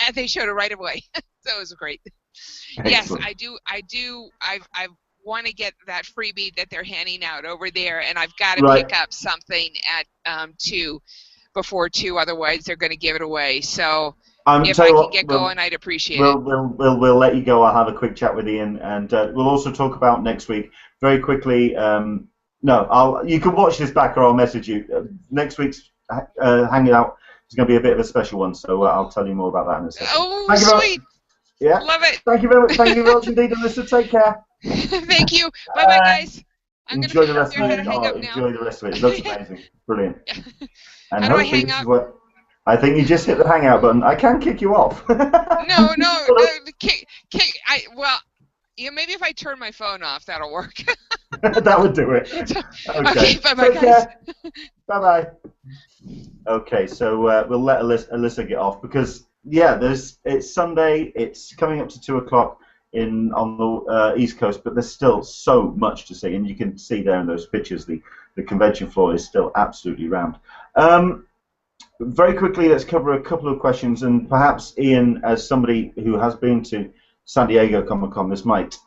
And they showed it right away. So it was great. Excellent. Yes, I do. I want to get that freebie that they're handing out over there, and I've got to pick up something at too. before 2. Otherwise, they're going to give it away. So if tell I you can what, get going, I'd appreciate we'll, it. we'll let you go. I'll have a quick chat with Ian, and we'll also talk about next week very quickly. No, you can watch this back, or I'll message you. Next week's Hanging Out is going to be a bit of a special one, so I'll tell you more about that in a second. Oh, sweet. Yeah. Love it. Thank you very much. Thank you very much indeed, Alyssa. Take care. Thank you. Bye-bye, guys. I'm Enjoy going the to rest of figure out it. how to hang up now. Enjoy the rest of it. It looks amazing. Brilliant. And How do I hopefully hang this is up? what I think you just hit the Hangout button. I can kick you off. No. Well, maybe if I turn my phone off, that'll work. That would do it. Okay, bye-bye, guys. Bye-bye. Okay, so we'll let Alyssa get off because, yeah, it's Sunday. It's coming up to 2 o'clock on the East Coast, but there's still so much to see, and you can see there in those pictures the convention floor is still absolutely rammed. Very quickly, let's cover a couple of questions, and perhaps Ian, as somebody who has been to San Diego Comic-Con, this might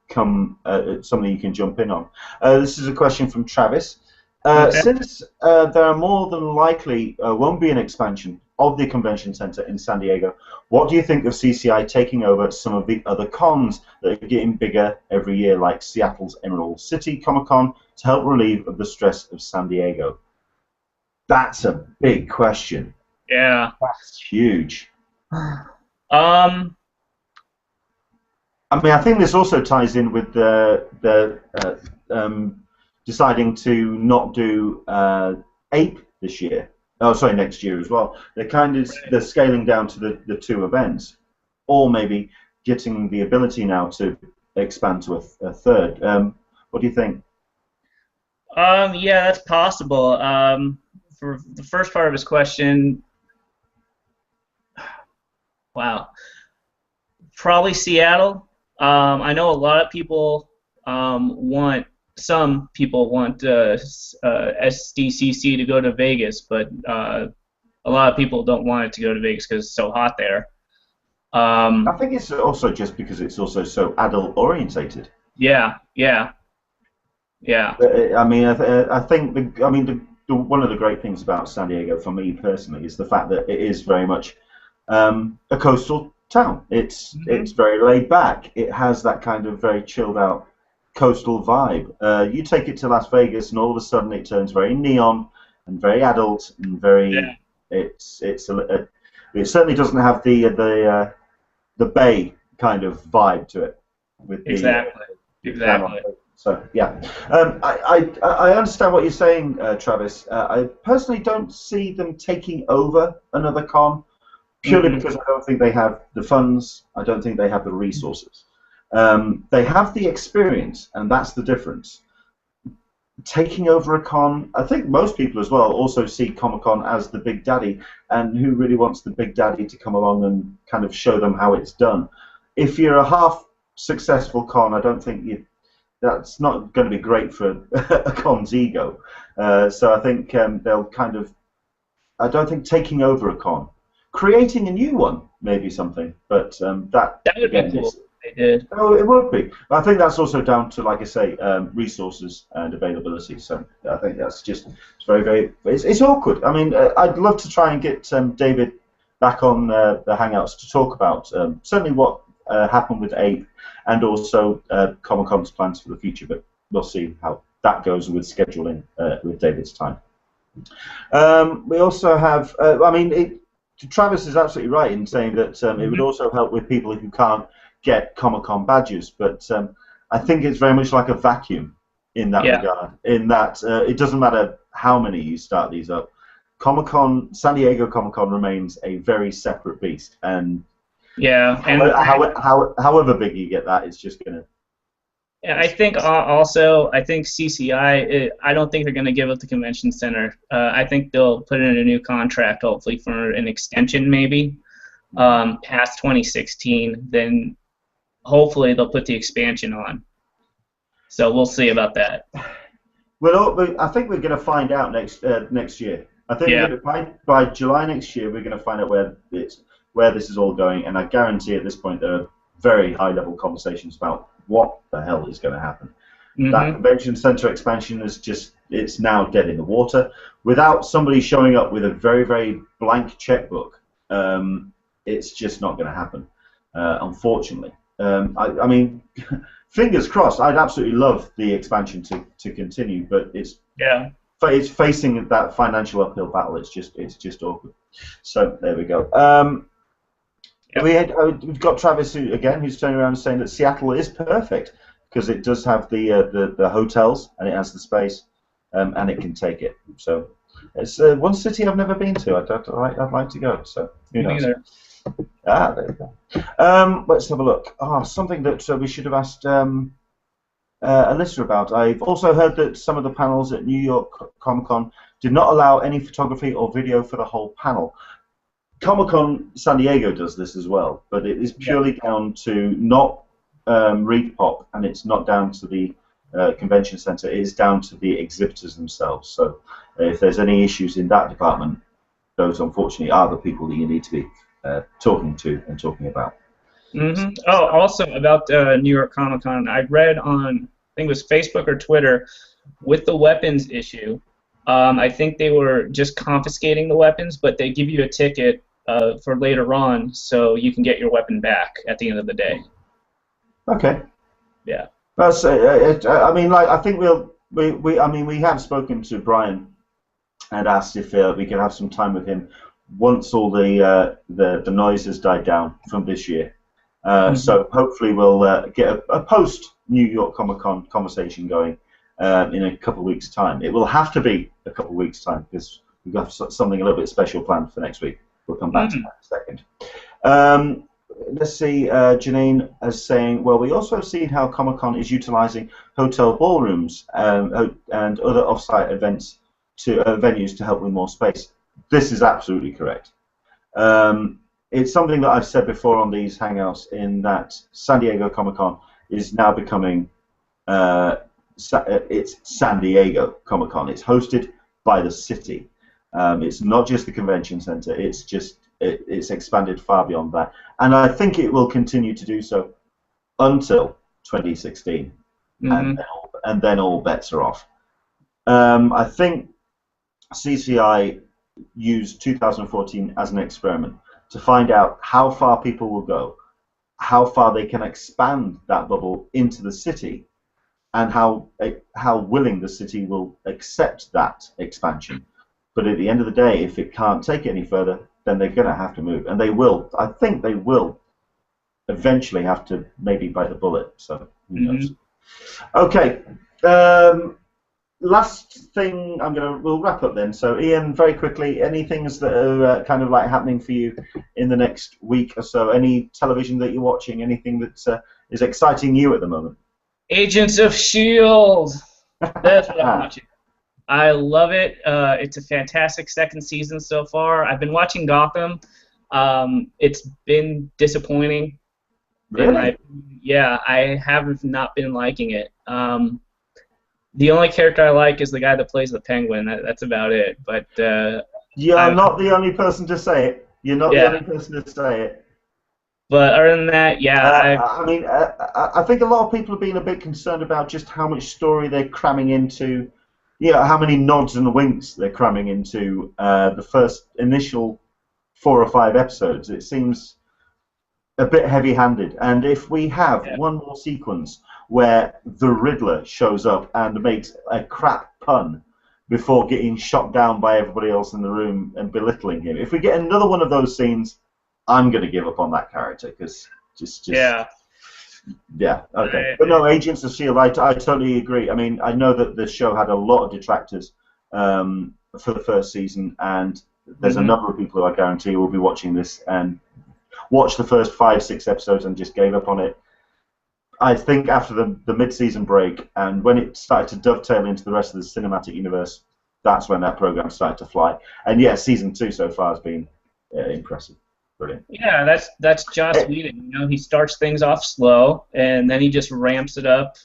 come something you can jump in on. This is a question from Travis. Okay. Since there are more than likely won't be an expansion of the convention center in San Diego, what do you think of CCI taking over some of the other cons that are getting bigger every year, like Seattle's Emerald City Comic-Con, to help relieve of the stress of San Diego? That's a big question. Yeah. That's huge. I mean, I think this also ties in with the deciding to not do Ape this year. Oh, sorry, next year as well. They're scaling down to the 2 events, or maybe getting the ability now to expand to a third. What do you think? Yeah, that's possible. For the first part of his question, wow, probably Seattle. I know a lot of people some people want SDCC to go to Vegas, but a lot of people don't want it to go to Vegas because it's so hot there. I think it's also just because it's also so adult orientated. Yeah. I mean, I think one of the great things about San Diego, for me personally, is the fact that it is very much a coastal town. It's very laid back. It has that kind of very chilled out coastal vibe. You take it to Las Vegas, and all of a sudden it turns very neon and very adult and very. Yeah. It certainly doesn't have the Bay kind of vibe to it. With exactly. So yeah, I understand what you're saying, Travis. I personally don't see them taking over another con, purely because I don't think they have the funds. I don't think they have the resources. They have the experience, and that's the difference. Taking over a con, I think most people as well also see Comic-Con as the big daddy, and who really wants the big daddy to come along and kind of show them how it's done. If you're a half successful con, I don't think that's not going to be great for a con's ego. So I think they'll kind of, I don't think taking over a con, creating a new one may be something, but that would again, be cool. They did. Oh, it would be. But I think that's also down to, like I say, resources and availability. So I think that's just it's awkward. I mean, I'd love to try and get David back on the Hangouts to talk about certainly what happened with Ape and also Comic-Con's plans for the future. But we'll see how that goes with scheduling with David's time. We also have, Travis is absolutely right in saying that it would also help with people who can't get Comic-Con badges, but I think it's very much like a vacuum in that regard, in that it doesn't matter how many you start these up. Comic-Con, San Diego Comic-Con remains a very separate beast, and however big you get that, it's just going to... Yeah, I think also, I think CCI, I don't think they're going to give up the convention center. I think they'll put in a new contract, hopefully, for an extension maybe, past 2016, then hopefully they'll put the expansion on. So we'll see about that. Well, I think we're going to find out next year. I think by July next year we're going to find out where this is all going, and I guarantee at this point there are very high-level conversations about what the hell is going to happen. That convention center expansion is it's now dead in the water. Without somebody showing up with a very, very blank checkbook, it's just not going to happen, unfortunately. I mean, fingers crossed. I'd absolutely love the expansion to continue, but it's facing that financial uphill battle. It's just awkward. So there we go. We've got Travis who's turning around and saying that Seattle is perfect because it does have the hotels and it has the space, and it can take it. So it's one city I've never been to. I'd like to go. So who knows? There you go. Let's have a look. Something that we should have asked Alyssa about. I've also heard that some of the panels at New York Comic-Con did not allow any photography or video for the whole panel. Comic-Con San Diego does this as well, but it is purely down to not ReedPop, and it's not down to the convention center. It is down to the exhibitors themselves. So if there's any issues in that department, those unfortunately are the people that you need to be talking to and talking about. Oh, also about New York Comic Con, I read on, I think it was Facebook or Twitter, with the weapons issue. I think they were just confiscating the weapons, but they give you a ticket for later on, so you can get your weapon back at the end of the day. Okay. Yeah. That's. I mean, like, I think we have spoken to Brian and asked if we can have some time with him once all the noise has died down from this year. So hopefully we'll get a post New York Comic Con conversation going in a couple of weeks' time. It will have to be a couple of weeks' time because we've got something a little bit special planned for next week. We'll come back to that in a second. Let's see, Janine is saying, well, we also have seen how Comic-Con is utilizing hotel ballrooms and other off-site events venues to help with more space. This is absolutely correct. It's something that I've said before on these Hangouts, in that San Diego Comic-Con is now becoming, it's San Diego Comic-Con. It's hosted by the city. It's not just the convention center. It's expanded far beyond that, and I think it will continue to do so until 2016, and then all bets are off. I think CCI used 2014 as an experiment to find out how far people will go, how far they can expand that bubble into the city, and how willing the city will accept that expansion. But at the end of the day, if it can't take it any further, then they're going to have to move, and they will. I think they will eventually have to maybe bite the bullet. So who knows? Okay. Last thing we'll wrap up then. So Ian, very quickly, any things that are kind of like happening for you in the next week or so? Any television that you're watching? Anything that is exciting you at the moment? Agents of S.H.I.E.L.D. That's what I'm watching. I love it. It's a fantastic second season so far. I've been watching Gotham. It's been disappointing. Really? I have not been liking it. The only character I like is the guy that plays the Penguin. That's about it. But you're not the only person to say it. You're not the only person to say it. But other than that, I think a lot of people have been a bit concerned about just how much story they're cramming into. How many nods and winks they're cramming into the first initial 4 or 5 episodes. It seems a bit heavy-handed. And if we have one more sequence where the Riddler shows up and makes a crap pun before getting shot down by everybody else in the room and belittling him, if we get another one of those scenes, I'm going to give up on that character because Yeah, okay. But no, Agents of S.H.I.E.L.D., I totally agree. I mean, I know that the show had a lot of detractors for the first season, and there's a number of people who I guarantee will be watching this and watched the first 5, 6 episodes and just gave up on it. I think after the mid-season break, and when it started to dovetail into the rest of the cinematic universe, that's when that program started to fly. And yeah, season 2 so far has been impressive. Brilliant. Yeah, that's Joss Whedon. He starts things off slow, and then he just ramps it up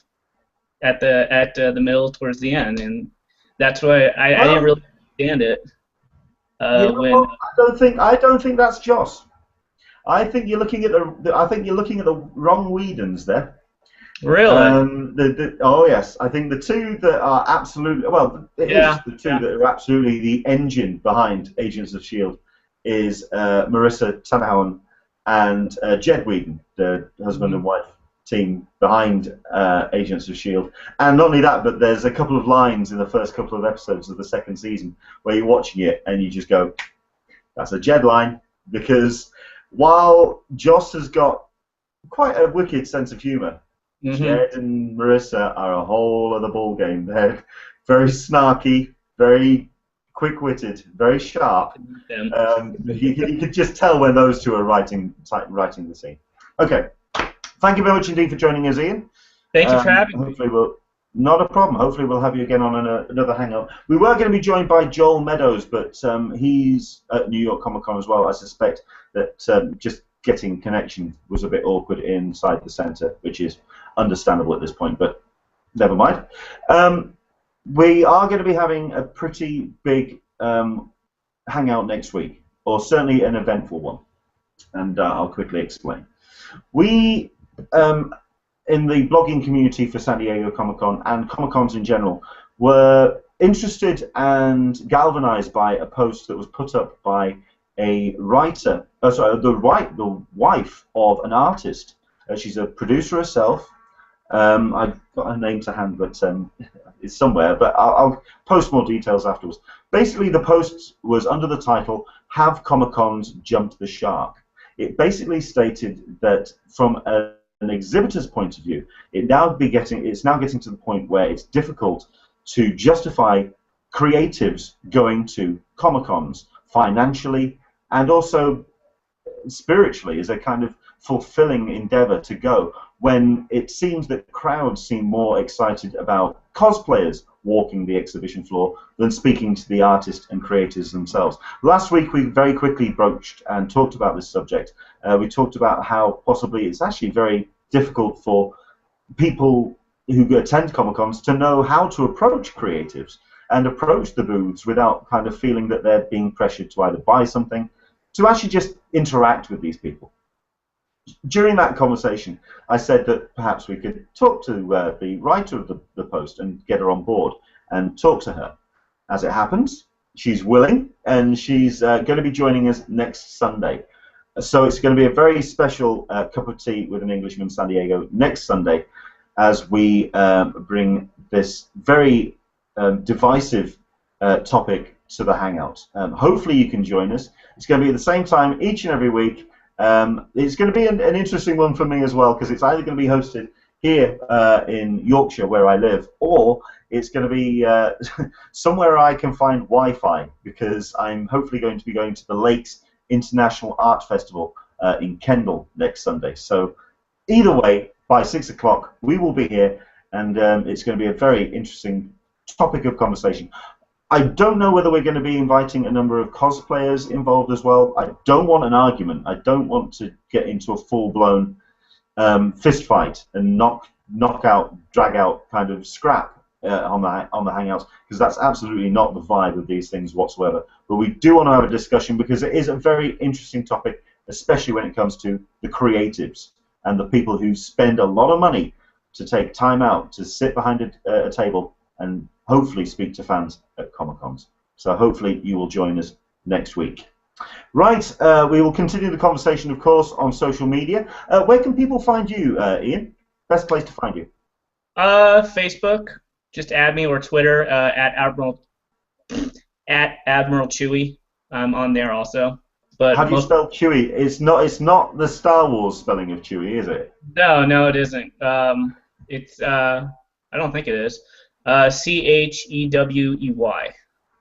at the middle towards the end, and that's why I didn't really understand it. I don't think that's Joss. I think you're looking at the wrong Whedons there. Really? Oh yes, I think the two that are absolutely the two that are absolutely the engine behind Agents of Shield is Marissa Tanhauen and Jed Whedon, the husband and wife team behind Agents of Shield. And not only that, but there's a couple of lines in the first couple of episodes of the second season where you're watching it and you just go, "That's a Jed line," because while Joss has got quite a wicked sense of humour, Jed and Marissa are a whole other ballgame. They're very snarky, very quick-witted, very sharp. You could just tell when those two are writing the scene. Okay, thank you very much indeed for joining us, Ian. Thank you for having me. Not a problem. Hopefully we'll have you again on another hangout. We were going to be joined by Joel Meadows, but he's at New York Comic Con as well. I suspect that just getting connection was a bit awkward inside the center, which is understandable at this point, but never mind. We are going to be having a pretty big hangout next week, or certainly an eventful one, and I'll quickly explain. We, in the blogging community for San Diego Comic-Con and Comic-Cons in general, were interested and galvanized by a post that was put up by a writer, the wife of an artist. She's a producer herself. I've got her name to hand, but it's somewhere. But I'll post more details afterwards. Basically, the post was under the title, "Have Comic-Cons Jumped the Shark?" It basically stated that from an exhibitor's point of view, it's now getting to the point where it's difficult to justify creatives going to Comic-Cons financially and also spiritually as a kind of fulfilling endeavor to go, when it seems that crowds seem more excited about cosplayers walking the exhibition floor than speaking to the artists and creators themselves. Last week we very quickly broached and talked about this subject. We talked about how possibly it's actually very difficult for people who attend Comic-Cons to know how to approach creatives and approach the booths without kind of feeling that they're being pressured to either buy something, to actually just interact with these people. During that conversation, I said that perhaps we could talk to the writer of the post and get her on board and talk to her. As it happens, she's willing, and she's going to be joining us next Sunday. So it's going to be a very special cup of tea with an Englishman, San Diego, next Sunday, as we bring this very divisive topic to the Hangout. Hopefully you can join us. It's going to be at the same time each and every week. It's going to be an interesting one for me as well, because it's either going to be hosted here in Yorkshire, where I live, or it's going to be somewhere I can find Wi-Fi, because I'm hopefully going to be going to the Lakes International Art Festival in Kendal next Sunday. So either way, by 6 o'clock, we will be here, and it's going to be a very interesting topic of conversation. I don't know whether we're going to be inviting a number of cosplayers involved as well. I don't want an argument. I don't want to get into a full-blown fist fight and knock out, drag out kind of scrap on the Hangouts, because that's absolutely not the vibe of these things whatsoever. But we do want to have a discussion, because it is a very interesting topic, especially when it comes to the creatives and the people who spend a lot of money to take time out to sit behind a table and hopefully speak to fans at Comic-Cons. So hopefully you will join us next week. Right, we will continue the conversation, of course, on social media. Where can people find you, Ian? Best place to find you? Facebook. Just add me, or Twitter at Admiral Chewie. I'm on there also. But how do you spell Chewie? It's not the Star Wars spelling of Chewie, is it? No, it isn't. It's I don't think it is. Chewey.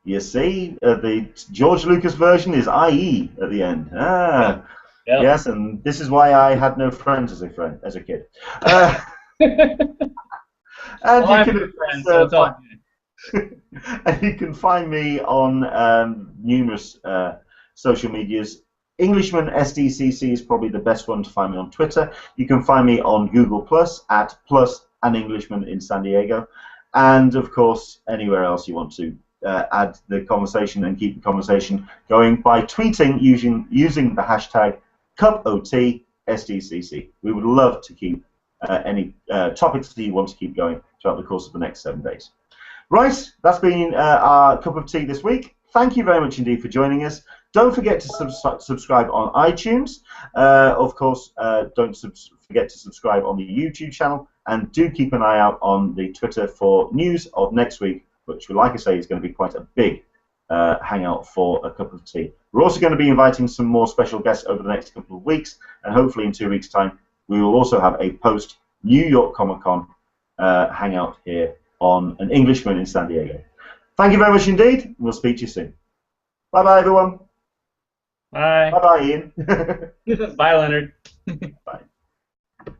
You see, the George Lucas version is IE at the end. Ah, yep. Yes, and this is why I had no friends as a kid. And you can find me on numerous social medias. Englishman SDCC is probably the best one to find me on Twitter. You can find me on Google Plus at +an-Englishman in San Diego. And, of course, anywhere else you want to add the conversation and keep the conversation going by tweeting using the hashtag CupOTSDCC. We would love to keep any topics that you want to keep going throughout the course of the next 7 days. Right, that's been our cup of tea this week. Thank you very much indeed for joining us. Don't forget to subscribe on iTunes. Of course, don't forget to subscribe on the YouTube channel, and do keep an eye out on the Twitter for news of next week, which, like I say, is going to be quite a big hangout for a cup of tea. We're also going to be inviting some more special guests over the next couple of weeks, and hopefully in 2 weeks' time, we will also have a post-New York Comic Con hangout here on An Englishman in San Diego. Thank you very much indeed. We'll speak to you soon. Bye-bye, everyone. Bye. Bye-bye, Ian. Bye, Leonard. Bye.